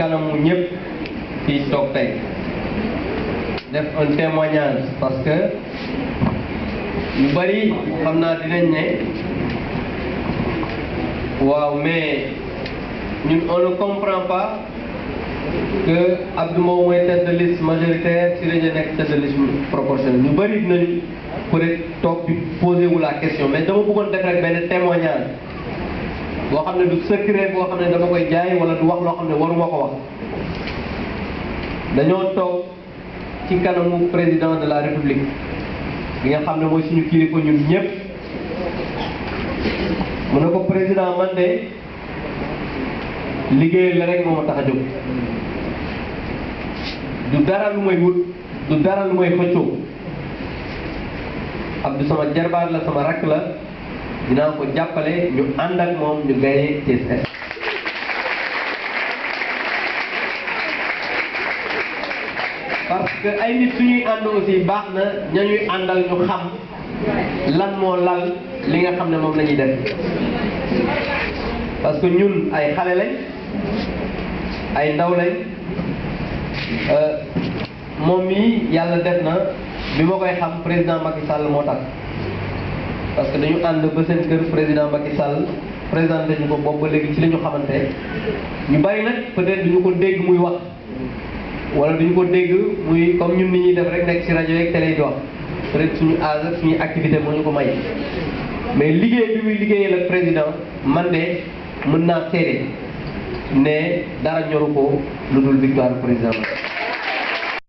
kanamu ñëpp fii toog tey def un témoignage parce que ñu bari xam naa dinañ ne waaw mais ñun on ne comprend pas que Abdou Mbow mooy tête de liste majoritaire Siré Dia nekk tête de liste proportionnelle ñu bari dinañu peut-être toog di poser wu la question mais dama bëggoon def rek benn témoignage boo xam ne du secret boo xam ne dama koy jaay wala du wax loo xam ne waruma ko wax dañoo toog ci kanamu président de la république bi nga xam ne mooy suñu kilifa ñun ñëpp mu ne ko président man de liggéey la rek moo ma tax a jóg du dara lu may wut du dara lu may xëccoo Abdou sama jarbaat la sama rakk la dinaa ko jàppale ñu ànd ak moom ñu gagné Thiès Est. parce que ay nit suñuy ànd aussi baax na ñañuy àndal ñu xam lan moo lal li nga xam ne moom la ñuy def parce que ñun ay xale lañ ay ndaw lañ moom mii yàlla def na bi ma koy xam président Macky Sall moo tax parce que dañu ànd ba seen kër président Macky Sall présenté ñu ko boobu ba léegi ci la ñu xamante ñu bari nag peut-être duñu ko dégg muy wax wala duñu ko dégg muy comme ñun ni ñuy def rek nekk ci rajo yeeg télé yi di wax peut-être suñu âge ak suñuy activité moo ñu ko may mais liggéey bi muy liggéeyee la président man de mën naa seede ne dara ñoru ko lu dul victoire président